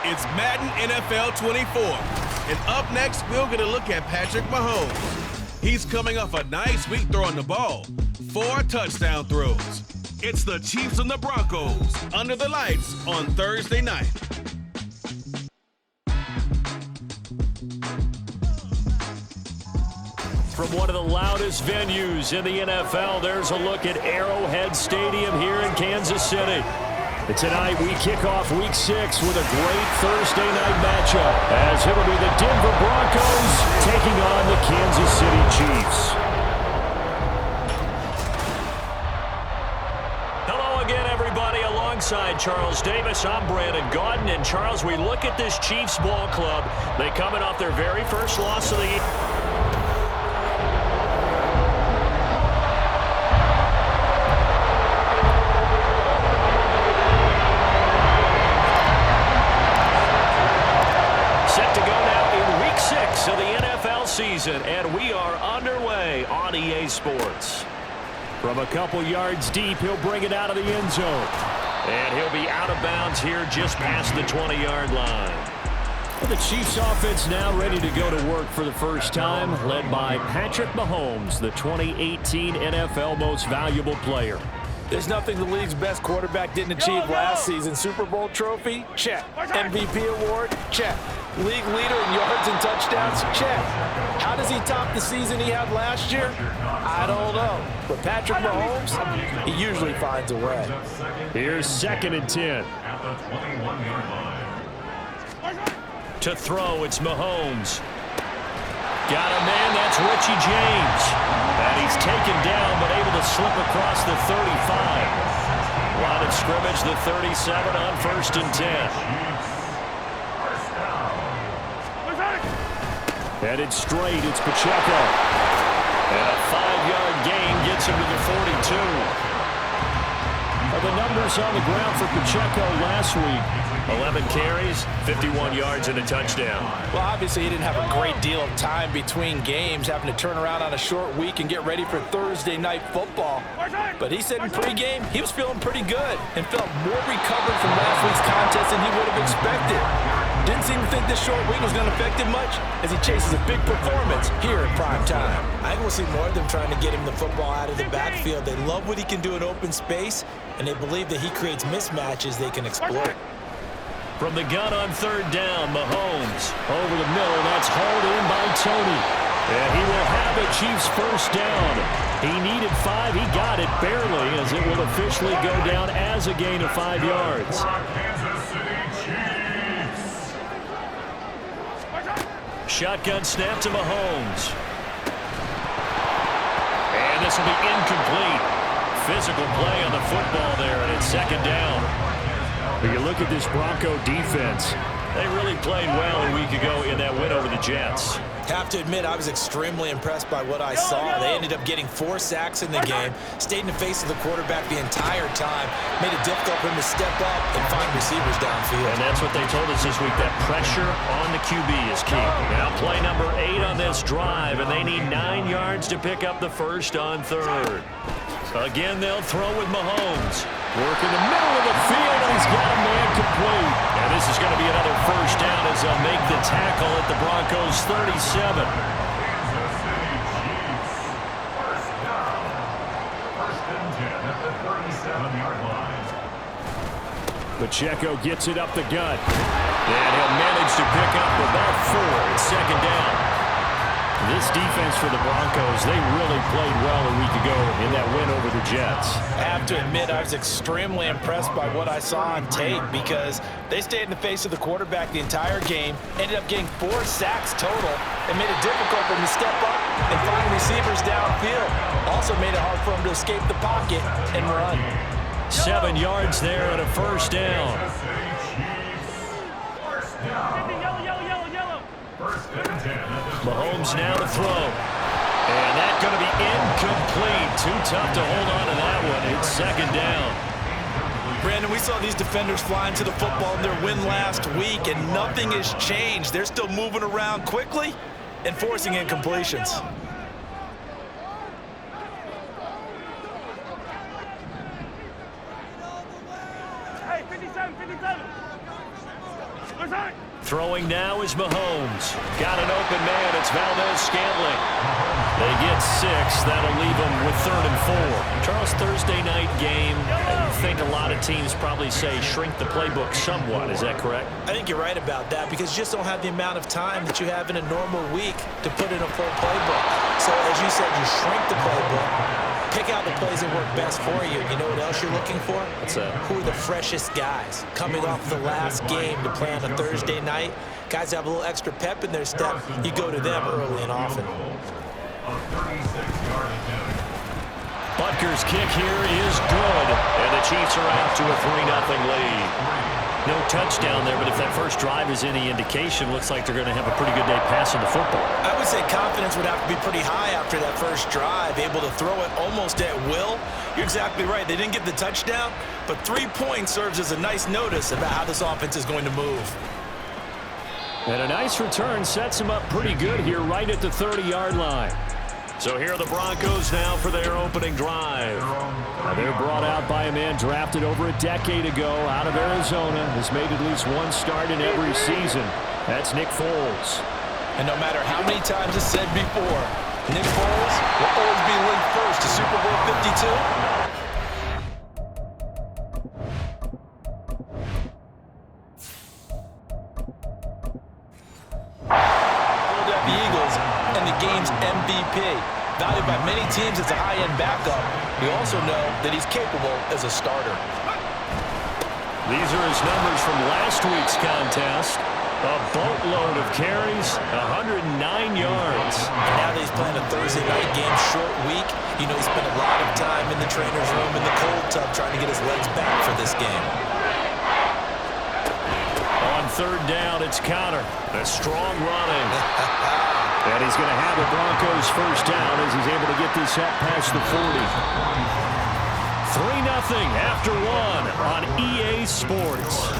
It's Madden NFL 24. And up next, we'll get a look at Patrick Mahomes. He's coming off a nice week throwing the ball. 4 touchdown throws. It's the Chiefs and the Broncos under the lights on Thursday night. From one of the loudest venues in the NFL, there's a look at Arrowhead Stadium here in Kansas City. And tonight we kick off Week 6 with a great Thursday night matchup, as it will be the Denver Broncos taking on the Kansas City Chiefs. Hello again, everybody. Alongside Charles Davis, I'm Brandon Gaudin. And Charles, we look at this Chiefs ball club. They coming off their very first loss of the year. Of the NFL season, and we are underway on EA Sports. From a couple yards deep, he'll bring it out of the end zone. And he'll be out of bounds here just past the 20-yard line. Well, the Chiefs offense now ready to go to work for the first time, led by Patrick Mahomes, the 2018 NFL Most Valuable Player. There's nothing the league's best quarterback didn't achieve last season. Super Bowl trophy? Check. MVP award? Check. League leader in yards and touchdowns? Check. How does he top the season he had last year? I don't know. But Patrick Mahomes, he usually finds a way. Here's 2nd and 10. To throw, it's Mahomes. Got him in, that's Richie James. And he's taken down, but able to slip across the 35. Line of scrimmage, the 37 on 1st and 10. Headed straight, it's Pacheco. And a 5-yard gain gets him to the 42. Well, the numbers on the ground for Pacheco last week. 11 carries, 51 yards, and a touchdown. Well, obviously, he didn't have a great deal of time between games, having to turn around on a short week and get ready for Thursday night football. But he said in pregame, he was feeling pretty good and felt more recovered from last week's contest than he would have expected. Didn't seem to think this short week was going to affect him much as he chases a big performance here in prime time. I think we'll see more of them trying to get him the football out of the backfield. They love what he can do in open space, and they believe that he creates mismatches they can exploit. From the gun on 3rd down, Mahomes over the middle. That's hauled in by Tony. And he will have a Chiefs first down. He needed 5. He got it barely, as it will officially go down as a gain of 5 yards. Shotgun snap to Mahomes. And this will be incomplete. Physical play on the football there, and it's 2nd down. When you look at this Bronco defense, they really played well a week ago in that win over the Jets. Have to admit, I was extremely impressed by what I saw. They ended up getting 4 sacks in the game, stayed in the face of the quarterback the entire time, made it difficult for him to step up and find receivers downfield. And that's what they told us this week, that pressure on the QB is key. Now play number 8 on this drive, and they need 9 yards to pick up the first on 3rd. Again, they'll throw with Mahomes. Work in the middle of the field, and he's got a man complete. And this is going to be another first down as they'll make the tackle at the Broncos' 37. Pacheco gets it up the gut. And he'll manage to pick up about 4. It's 2nd down. This defense for the Broncos, they really played well a week ago in that win over the Jets. I have to admit, I was extremely impressed by what I saw on tape because they stayed in the face of the quarterback the entire game, ended up getting 4 sacks total, and made it difficult for him to step up and find receivers downfield. Also made it hard for him to escape the pocket and run. 7 yards there and a first down. Mahomes now to throw. And that's going to be incomplete. Too tough to hold on to that one. It's 2nd down. Brandon, we saw these defenders flying to the football in their win last week, and nothing has changed. They're still moving around quickly and forcing incompletions. Hey, 57, 57. Throwing now is Mahomes. Got an open man. It's Valdez-Scantling. They get 6. That'll leave them with 3rd and 4. Charles, Thursday night game, I think a lot of teams probably say shrink the playbook somewhat. Is that correct? I think you're right about that because you just don't have the amount of time that you have in a normal week to put in a full playbook. So as you said, you shrink the playbook. Pick out the plays that work best for you. You know what else you're looking for? What's that? Who are the freshest guys coming off the last game to play on a Thursday night? Guys have a little extra pep in their step. You go to them early and often. Butker's kick here is good, and the Chiefs are out to a 3-0 lead. No touchdown there, but if that first drive is any indication, looks like they're going to have a pretty good day passing the football. I would say confidence would have to be pretty high after that first drive, able to throw it almost at will. You're exactly right. They didn't get the touchdown, but 3 points serves as a nice notice about how this offense is going to move. And a nice return sets him up pretty good here right at the 30-yard line. So here are the Broncos now for their opening drive. Now they're brought out by a man drafted over a decade ago out of Arizona. Has made at least one start in every season. That's Nick Foles. And no matter how many times it's said before, Nick Foles will always be linked first to Super Bowl 52. Game's MVP. Valued by many teams as a high-end backup, we also know that he's capable as a starter. These are his numbers from last week's contest. A boatload of carries, 109 yards. And now that he's playing a Thursday night game, short week, you know he spent a lot of time in the trainer's room in the cold tub trying to get his legs back for this game. On 3rd down, it's Connor. A strong running. And he's going to have the Broncos first down as he's able to get this up past the 40. 3-0 after 1 on EA Sports.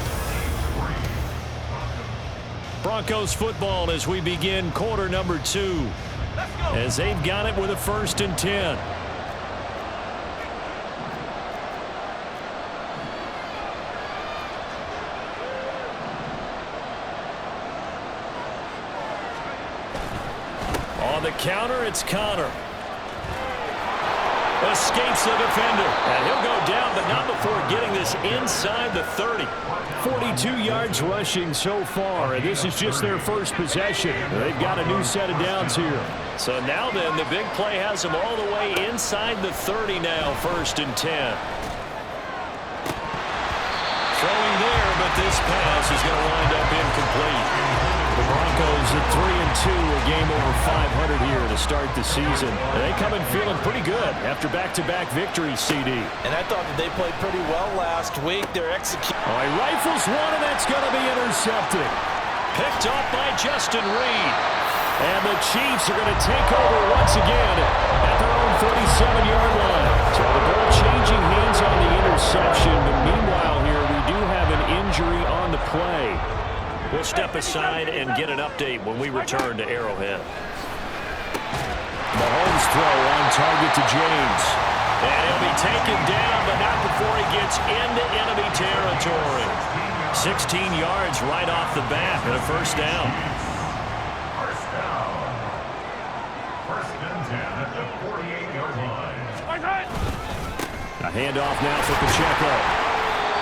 Broncos football as we begin quarter number 2. As they've got it with a 1st and 10. On the counter, it's Connor. Escapes the defender. And he'll go down, but not before getting this inside the 30. 42 yards rushing so far, and this is just their first possession. They've got a new set of downs here. So now then, the big play has them all the way inside the 30 now, 1st and 10. Throwing there, but this pass is going to wind up incomplete. The Broncos at 3-2, a game over 500 here to start the season. And they come in feeling pretty good after back-to-back victories, CD. And I thought that they played pretty well last week. They're executing. All right, rifles one, and that's going to be intercepted. Picked off by Justin Reed. And the Chiefs are going to take over once again at their own 47-yard line. So the ball changing hands on the interception. But meanwhile here, we do have an injury on the play. We'll step aside and get an update when we return to Arrowhead. Mahomes throw on target to James. And he'll be taken down, but not before he gets into enemy territory. 16 yards right off the bat and a 1st down. First down. 1st and 10 at the 48-yard line. A handoff now for Pacheco.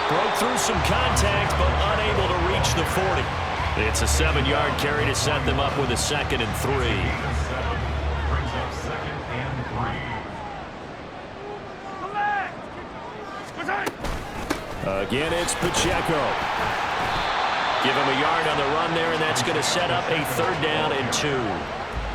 Broke through some contact, but unable to reach the 40. It's a 7-yard carry to set them up with a 2nd and 3. Brings up 2nd and 3. Again, it's Pacheco. Give him a yard on the run there, and that's going to set up a 3rd down and 2.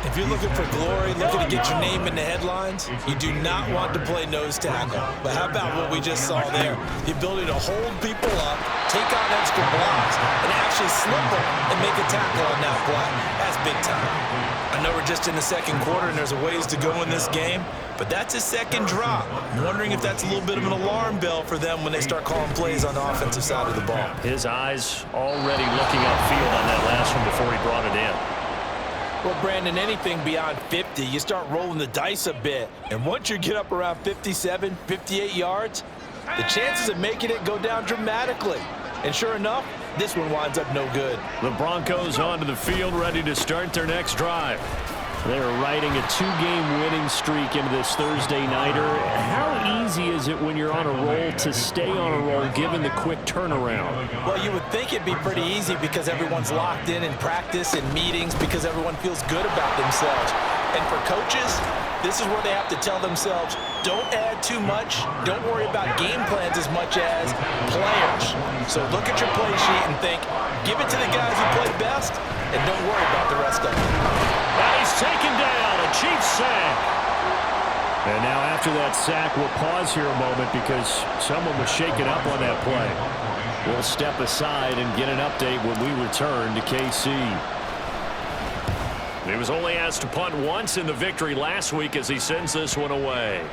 If you're looking for glory, looking to get your name in the headlines, you do not want to play nose tackle. But how about what we just saw there? The ability to hold people up, take on extra blocks, and actually slip them and make a tackle on that play. That's big time. I know we're just in the 2nd quarter and there's a ways to go in this game, but that's a 2nd drop. I'm wondering if that's a little bit of an alarm bell for them when they start calling plays on the offensive side of the ball. His eyes already looking upfield on that last one before he brought it in. Well, Brandon, anything beyond 50, you start rolling the dice a bit. And once you get up around 57, 58 yards, the chances of making it go down dramatically. And sure enough, this one winds up no good. The Broncos onto the field, ready to start their next drive. They're riding a 2-game winning streak into this Thursday nighter. How easy is it when you're on a roll to stay on a roll given the quick turnaround? Well, you would think it'd be pretty easy because everyone's locked in practice and meetings because everyone feels good about themselves. And for coaches, this is where they have to tell themselves, don't add too much, don't worry about game plans as much as players. So look at your play sheet and think, give it to the guys who play best, and don't worry about the rest of them. Now he's taken down, a Chiefs sack. And now after that sack, we'll pause here a moment because someone was shaken up on that play. We'll step aside and get an update when we return to KC. He was only asked to punt once in the victory last week as he sends this one away.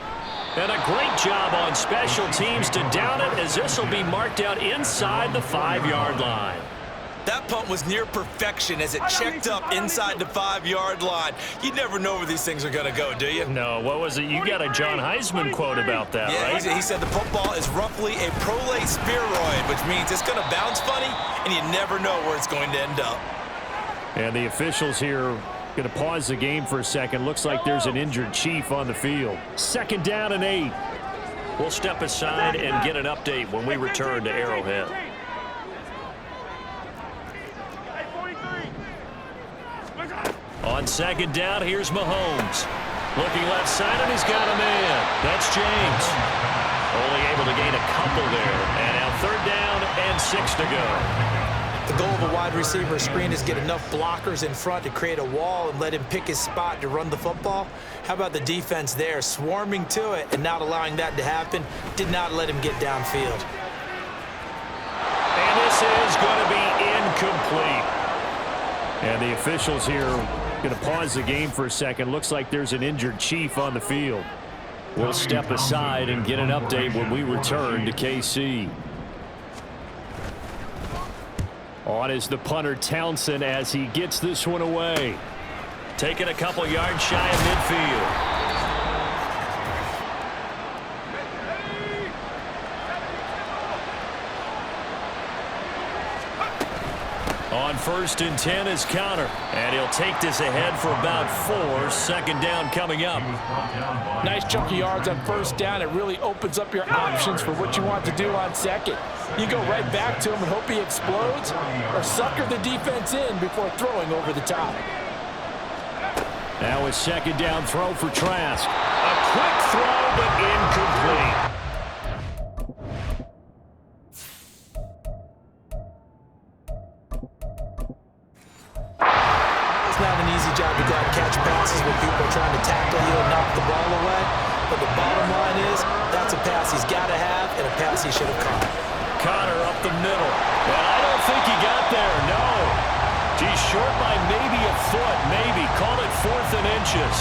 And a great job on special teams to down it as this will be marked out inside the 5-yard line. That punt was near perfection as it checked up inside the 5-yard line. You never know where these things are going to go, do you? No, what was it? You got a John Heisman quote about that, right? Yeah, he said the football is roughly a prolate spheroid, which means it's going to bounce funny, and you never know where it's going to end up. And the officials here going to pause the game for a second. Looks like there's an injured Chief on the field. 2nd down and 8. We'll step aside and get an update when we return to Arrowhead. On 2nd down, here's Mahomes. Looking left side, and he's got a man. That's James. Only able to gain a couple there. And now 3rd down and 6 to go. The goal of a wide receiver screen is get enough blockers in front to create a wall and let him pick his spot to run the football. How about the defense there, swarming to it and not allowing that to happen? Did not let him get downfield. And this is going to be incomplete. And the officials here going to pause the game for a second. Looks like there's an injured Chief on the field. We'll step aside and get an update when we return to KC. On is the punter Townsend as he gets this one away. Taking a couple yards shy of midfield. On 1st and 10 is Counter. And he'll take this ahead for about 4. 2nd down coming up. Nice chunk of yards on 1st down. It really opens up your options for what you want to do on 2nd. You go right back to him and hope he explodes, or sucker the defense in before throwing over the top. Now a 2nd down throw for Trask. A quick throw, but incomplete. It's not an easy job to go out and catch passes when people are trying to tackle you and knock the ball away. But the bottom line is, that's a pass he's got to have and a pass he should have caught. Connor up the middle. And I don't think he got there, no. He's short by maybe a foot, maybe. Call it 4th and inches.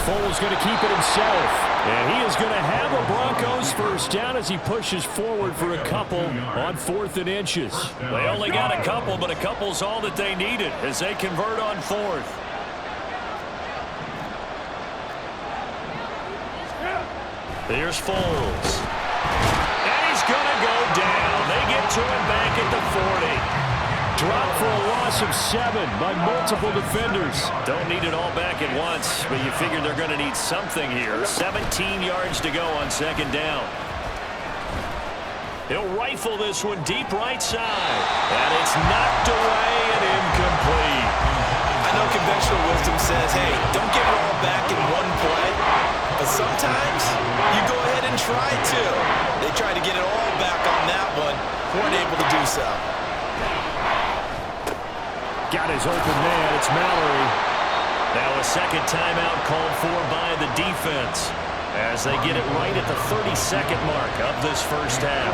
Foles going to keep it himself. And he is going to have a Broncos 1st down as he pushes forward for a couple on 4th and inches. They only got a couple, but a couple's all that they needed as they convert on 4th. Here's Foles. And he's going to go down. They get to him back at the 40. Dropped for a loss of 7 by multiple defenders. Don't need it all back at once, but you figure they're going to need something here. 17 yards to go on 2nd down. He'll rifle this one deep right side. And it's knocked away and incomplete. I know conventional wisdom says, hey, don't get it all back in one play. But sometimes you go ahead and try to. They tried to get it all back on that one. Weren't able to do so. Got his open man. It's Mallory. Now a 2nd timeout called for by the defense as they get it right at the 32nd mark of this 1st half.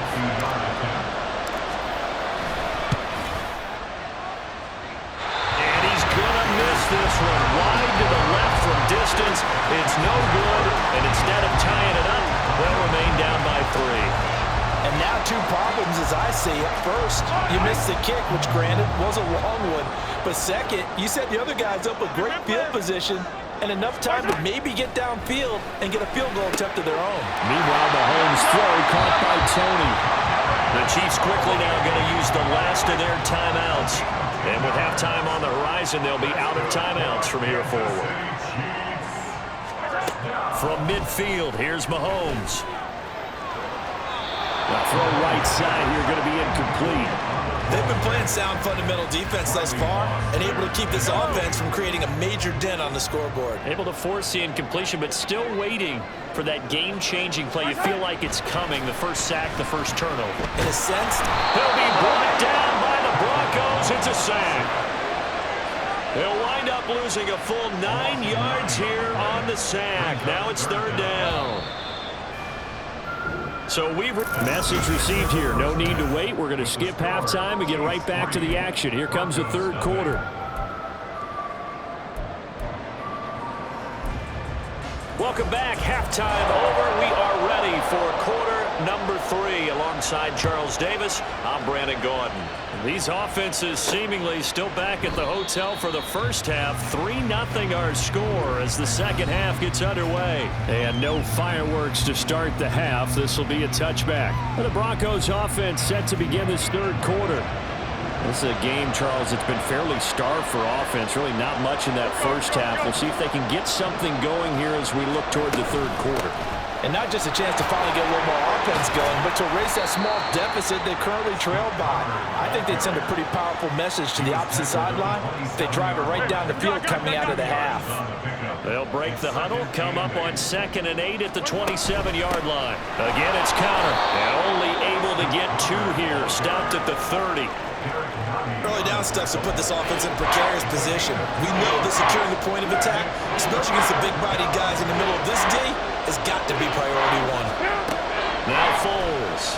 And he's going to miss this one. Wide to the left from distance. It's no good. And instead of tying it up, they'll remain down by 3. And now 2 problems as I see it. First, you missed the kick, which granted was a long one. But second, you set the other guys up with great field position and enough time to maybe get downfield and get a field goal attempt of their own. Meanwhile, Mahomes' throw caught by Tony. The Chiefs quickly now going to use the last of their timeouts. And with halftime on the horizon, they'll be out of timeouts from here forward. From midfield, here's Mahomes. The throw right side here going to be incomplete. They've been playing sound fundamental defense thus far and able to keep this offense from creating a major dent on the scoreboard. Able to force the incompletion, but still waiting for that game-changing play. You feel like it's coming, the first sack, the first turnover. In a sense, He'll be brought down by the Broncos. It's a sack. They'll wind up losing a full 9 yards here on the sack. Now it's 3rd down. So message received here. No need to wait. We're going to skip halftime and get right back to the action. Here comes the 3rd quarter. Welcome back. Halftime over. We are ready for quarter number 3. Alongside Charles Davis, I'm Brandon Gordon. These offenses seemingly still back at the hotel for the first half. 3-0 our score as the second half gets underway. And no fireworks to start the half. This will be a touchback. The Broncos offense set to begin this 3rd quarter. This is a game, Charles, it's been fairly starved for offense. Really not much in that first half. We'll see if they can get something going here as we look toward the 3rd quarter. And not just a chance to finally get a little more offense going, but to erase that small deficit they currently trailed by. I think they'd send a pretty powerful message to the opposite sideline if they drive it right down the field coming out of the half. They'll break the huddle, come up on 2nd and 8 at the 27-yard line. Again, it's counter, and only able to get 2 here, stopped at the 30. early down stuff to put this offense in a precarious position. We know that securing the point of attack, especially against the big-bodied guys in the middle of this D, has got to be priority 1. Now Foles.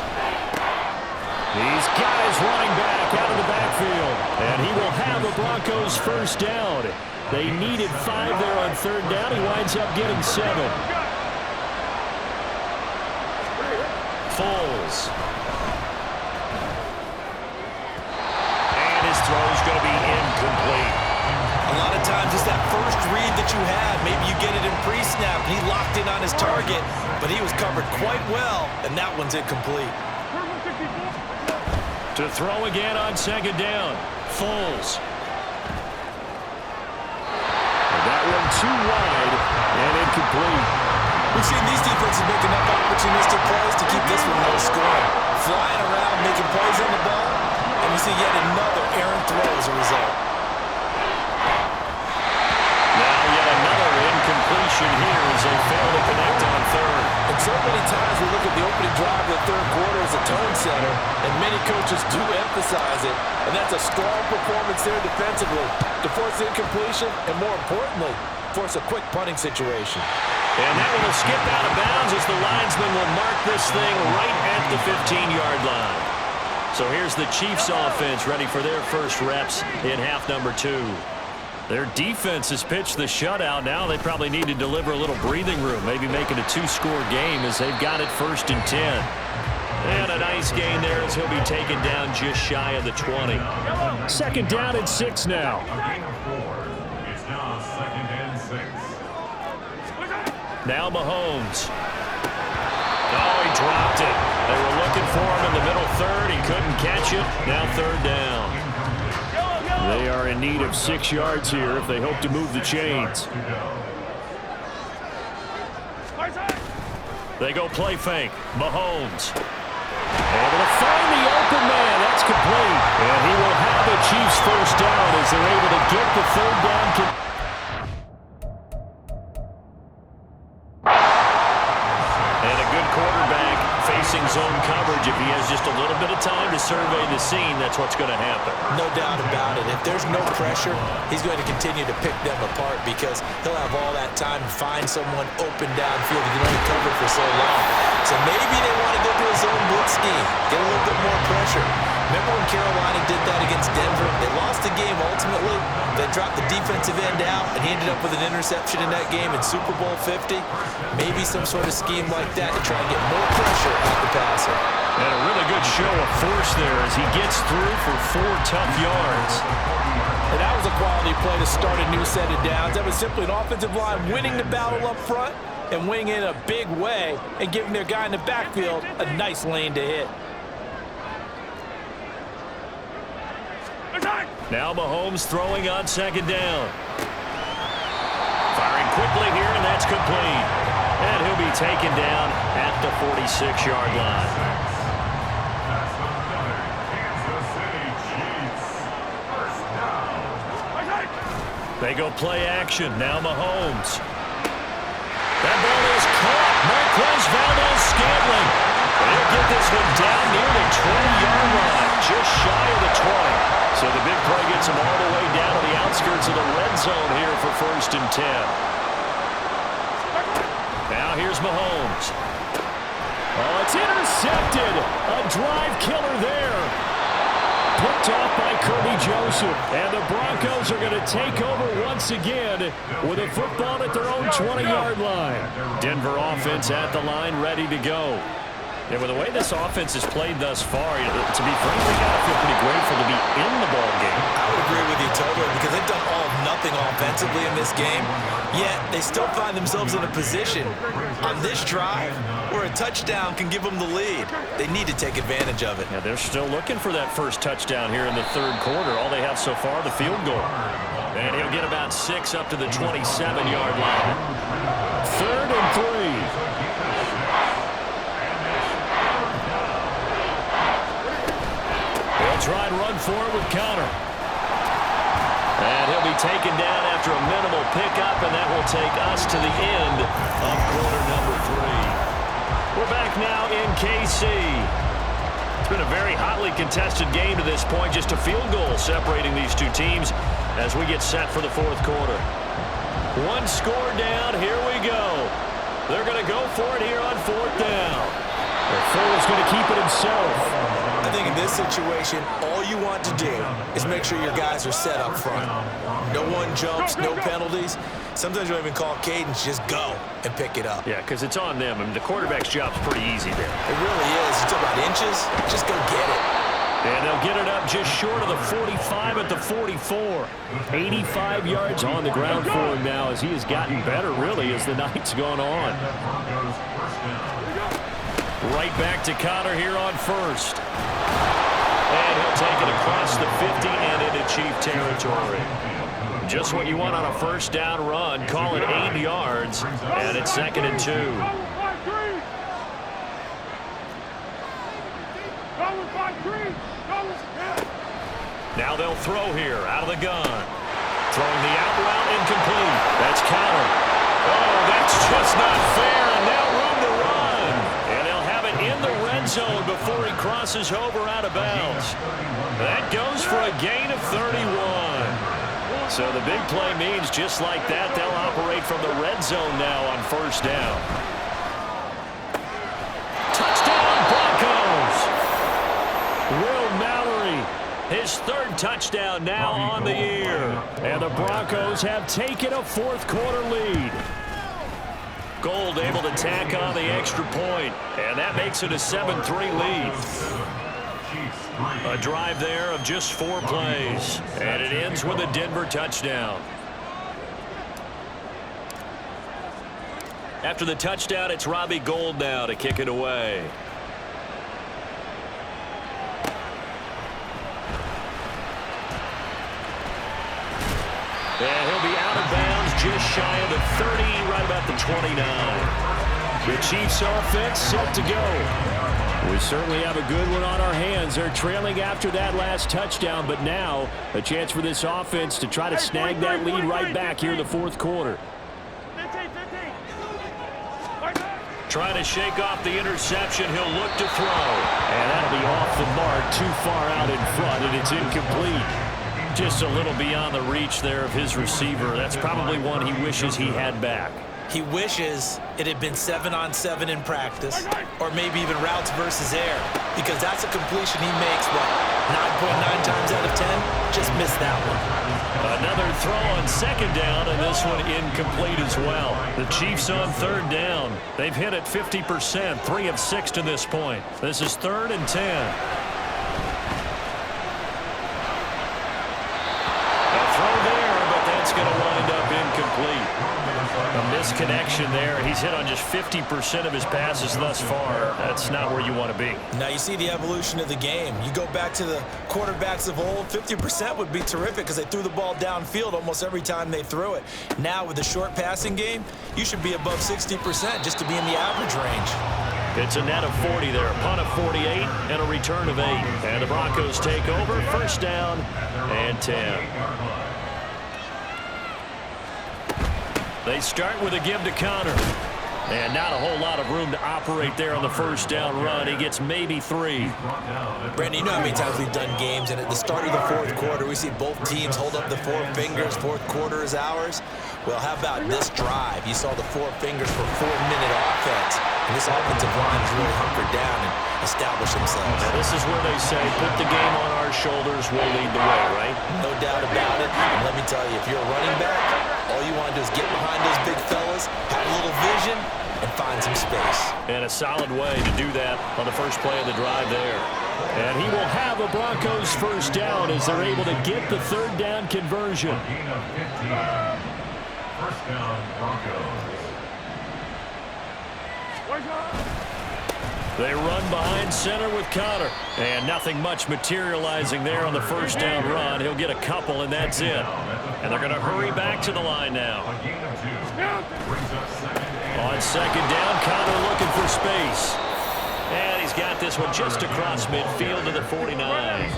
These guys running back out of the backfield. And he will have the Broncos first down. They needed 5 there on 3rd down. He winds up getting 7. Foles. And his throw's going to be incomplete. A lot of times it's that first read that you have. Maybe you get it in pre-snap. He locked in on his target, but he was covered quite well, and that one's incomplete. To throw again on 2nd down. Foles. And that one too wide and incomplete. We've seen these defenses make enough opportunistic plays to keep this one low scoring. Flying around, making plays on the ball, and we see yet another errant throw as a result. Now yet another incompletion here as they fail to connect on 3rd. And so many times we look at the opening drive of the 3rd quarter as a tone setter, and many coaches do emphasize it, and that's a strong performance there defensively to force incompletion and, more importantly, force a quick punting situation. And that one will skip out of bounds as the linesman will mark this thing right at the 15-yard line. So here's the Chiefs offense ready for their first reps in half number 2. Their defense has pitched the shutout. Now they probably need to deliver a little breathing room, maybe make it a 2-score game as they've got it 1st and 10. And a nice gain there as he'll be taken down just shy of the 20. 2nd down and 6 now. It's now 2nd and 6. Now Mahomes. Oh, he dropped it. They were looking for him in the middle 3rd. He couldn't catch it. Now 3rd down. They are in need of 6 yards here if they hope to move the chains. They go play fake. Mahomes. Able to find the open man. That's complete. And he will have the Chiefs first down as they're able to get the 3rd down. And a good quarterback facing zone coverage. If he has just a little bit of time to survey the scene, that's what's going to happen. No doubt about it. If there's no pressure, he's going to continue to pick them apart because he'll have all that time to find someone open downfield. He can only cover for so long. So maybe they want to go to a zone blitz scheme. Get a little bit more pressure. Remember when Carolina did that against Denver? They lost the game ultimately. They dropped the defensive end out, and he ended up with an interception in that game in Super Bowl 50. Maybe some sort of scheme like that to try and get more pressure at the passer. And a really good show of force there as he gets through for 4 tough yards. And that was a quality play to start a new set of downs. That was simply an offensive line winning the battle up front and winning in a big way and giving their guy in the backfield a nice lane to hit. Now Mahomes throwing on second down. Firing quickly here, and that's complete. And he'll be taken down at the 46-yard line. They go play action. Now Mahomes. That ball is caught. Marquez Valdes-Scantling. They'll get this one down near the 20-yard line, just shy of the 20. So the big play gets him all the way down to the outskirts of the red zone here for 1st and 10. Now here's Mahomes. Oh, it's intercepted. A drive killer there. Picked off by Kirby Joseph. And the Broncos are going to take over once again with a football at their own 20-yard line. Denver offense at the line, ready to go. And with the way this offense has played thus far, to be frank, they got to feel pretty grateful to be in the ball game. I would agree with you totally because they've done all of nothing offensively in this game, yet they still find themselves in a position on this drive where a touchdown can give them the lead. They need to take advantage of it. Yeah, they're still looking for that first touchdown here in the 3rd quarter. All they have so far, the field goal. And he'll get about 6 up to the 27-yard line. 3rd and 3. Try and run for it with Connor. And he'll be taken down after a minimal pickup, and that will take us to the end of quarter number 3. We're back now in KC. It's been a very hotly contested game to this point, just a field goal separating these two teams as we get set for the 4th quarter. 1 score down, here we go. They're going to go for it here on 4th down. Foles going to keep it himself. I think in this situation, all you want to do is make sure your guys are set up front. No one jumps, no penalties. Sometimes you don't even call cadence, just go and pick it up. Yeah, because it's on them. I mean, the quarterback's job's pretty easy there. It really is. You talk about inches, just go get it. And they'll get it up just short of the 45 at the 44. 85 yards on the ground for him now as he has gotten better, really, as the night's gone on. Right back to Connor here on 1st. And he'll take it across the 50 and into Chief territory. Just what you want on a 1st down run. Call it 8 yards. And it's 2nd and 2. Now they'll throw here out of the gun. Throwing the out route incomplete. That's Connor. Oh, that's just not fair. And now room to run. And they'll have it in the red zone before he crosses over out of bounds. That goes for a gain of 31. So the big play means just like that, they'll operate from the red zone now on 1st down. Touchdown, Broncos! Will Mallory, his 3rd touchdown now on the year. And the Broncos have taken a 4th quarter lead. Gold able to tack on the extra point, and that makes it a 7-3 lead. A drive there of just 4 plays, and it ends with a Denver touchdown. After the touchdown, it's Robbie Gould now to kick it away. And he'll be out of bounds just shy of the 30, right about the 29. The Chiefs offense set to go. We certainly have a good one on our hands. They're trailing after that last touchdown, but now a chance for this offense to try to snag that lead right back here in the 4th quarter. Trying to shake off the interception. He'll look to throw. And that'll be off the mark, too far out in front, and it's incomplete. Just a little beyond the reach there of his receiver. That's probably one he wishes he had back. He wishes it had been 7-on-7 in practice, or maybe even routes versus air, because that's a completion he makes, 9.9 times out of 10? Just missed that one. Another throw on second down, and this one incomplete as well. The Chiefs on third down. They've hit it 50%, 3 of 6 to this point. This is 3rd and 10. Going to wind up incomplete. A misconnection there. He's hit on just 50% of his passes thus far. That's not where you want to be. Now you see the evolution of the game. You go back to the quarterbacks of old, 50% would be terrific because they threw the ball downfield almost every time they threw it. Now with the short passing game, you should be above 60% just to be in the average range. It's a net of 40 there. A punt of 48 and a return of 8. And the Broncos take over. First down and 10. They start with a give to Connor. And not a whole lot of room to operate there on the first down run. He gets maybe 3. Brandon, you know how many times we've done games, and at the start of the fourth quarter, we see both teams hold up the 4 fingers. Fourth quarter is ours. Well, how about this drive? You saw the 4 fingers for 4-minute offense. And this offensive line has really hunkered down and established themselves. Now, this is where they say, put the game on our shoulders, we'll lead the way, right? No doubt about it. And let me tell you, if you're a running back, all you want to do is get behind those big fellas, have a little vision, and find some space. And a solid way to do that on the first play of the drive there. And he will have a Broncos first down as they're able to get the third down conversion. Gain of 15. First down, Broncos. They run behind center with Connor. And nothing much materializing there on the first down run. He'll get a couple, and that's it. And they're going to hurry back to the line now. A gain of 2. Brings up second and On second down, Connor looking for space. And he's got this one just across midfield to the 49.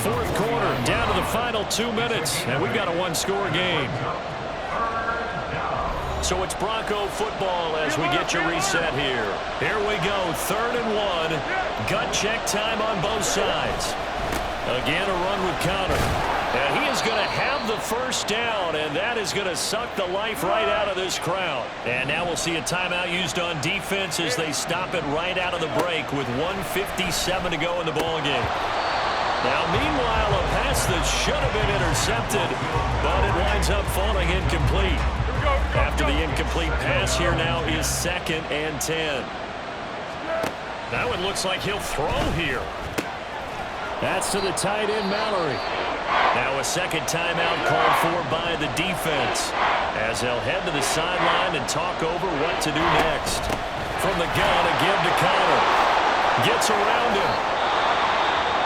Fourth quarter, down to the final 2 minutes. And we've got a one-score game. So it's Bronco football as we get you reset here. Here we go, 3rd and 1. Gut check time on both sides. Again, a run with Connor. And he is going to have the first down, and that is going to suck the life right out of this crowd. And now we'll see a timeout used on defense as they stop it right out of the break with 1:57 to go in the ballgame. Now, meanwhile, a pass that should have been intercepted, but it winds up falling incomplete. After the incomplete pass, here now is 2nd and 10. That one looks like he'll throw here. That's to the tight end, Mallory. Now a second timeout called for by the defense as they'll head to the sideline and talk over what to do next. From the gun, a give to Connor. Gets around him.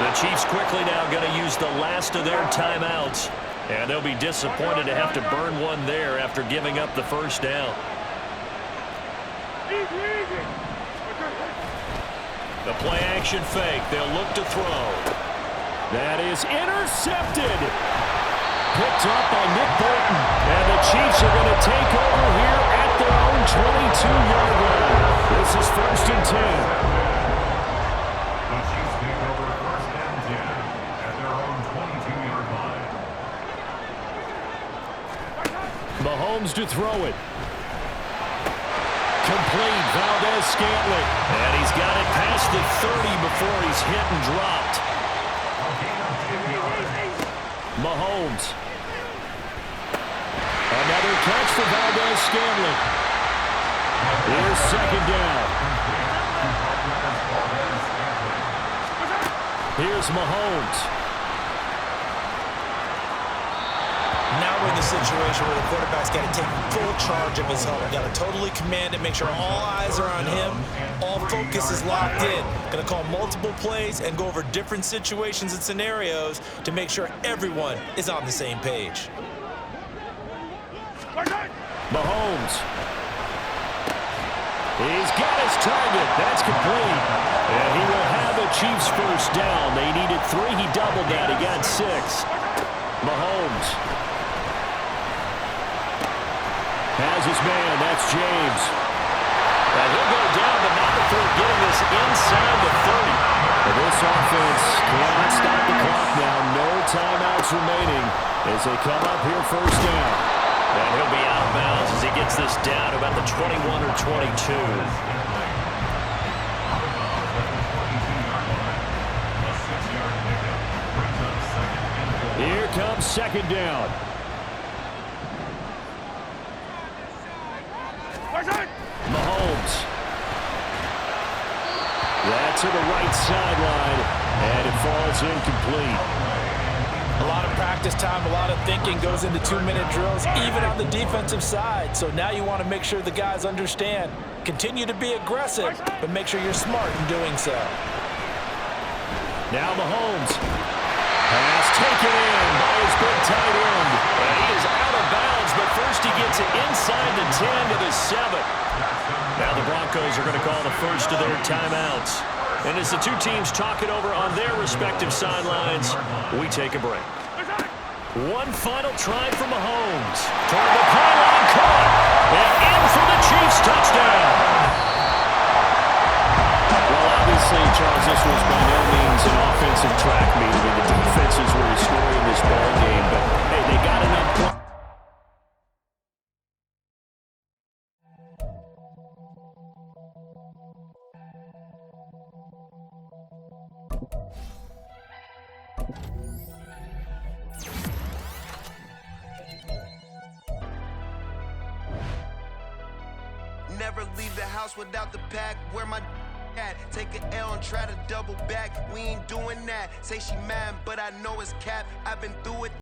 The Chiefs quickly now going to use the last of their timeouts. And they'll be disappointed to have to burn one there after giving up the first down. The play action fake. They'll look to throw. That is intercepted. Picked up by Nick Bolton. And the Chiefs are going to take over here at their own 22-yard line. This is 1st and 10. the Chiefs take over first and 10 at their own 22-yard line. Mahomes to throw it. Complete, Valdez-Scantling. And he's got it past the 30 before he's hit and dropped. Mahomes. Another catch for Valdez-Scantling. Here's second down. Here's Mahomes. Now we're in the situation where the quarterback's got to take full charge of his home. Got to totally command it, make sure all eyes are on him. All focus is locked in. Going to call multiple plays and go over different situations and scenarios to make sure everyone is on the same page. Mahomes. He's got his target. That's complete. And he will have a Chiefs first down. They needed 3. He doubled that. He got 6. Mahomes. Has his man, that's James. And he'll go down, but not before getting this inside the 30. And this offense cannot stop the clock now. No timeouts remaining as they come up here first down. And he'll be out of bounds as he gets this down to about the 21 or 22. Here comes second down. Mahomes. That's to the right sideline, and it falls incomplete. A lot of practice time, a lot of thinking goes into 2-minute drills, even on the defensive side. So now you want to make sure the guys understand. Continue to be aggressive, but make sure you're smart in doing so. Now Mahomes. Pass taken in by his big tight end. And he is out of bounds, but first he gets it inside the 10 to the 7. Now the Broncos are going to call the first of their timeouts. And as the two teams talk it over on their respective sidelines, we take a break. One final try for Mahomes. Toward the pylon, caught. And in for the Chiefs touchdown. Well, obviously, Charles, this was by no means an offensive track meet. I mean, the defenses were the story in this ball game, but hey, they got enough points. Never leave the house without the pack. Where my at? Take an L and try to double back. We ain't doing that. Say she mad, but I know it's cap. I've been through it.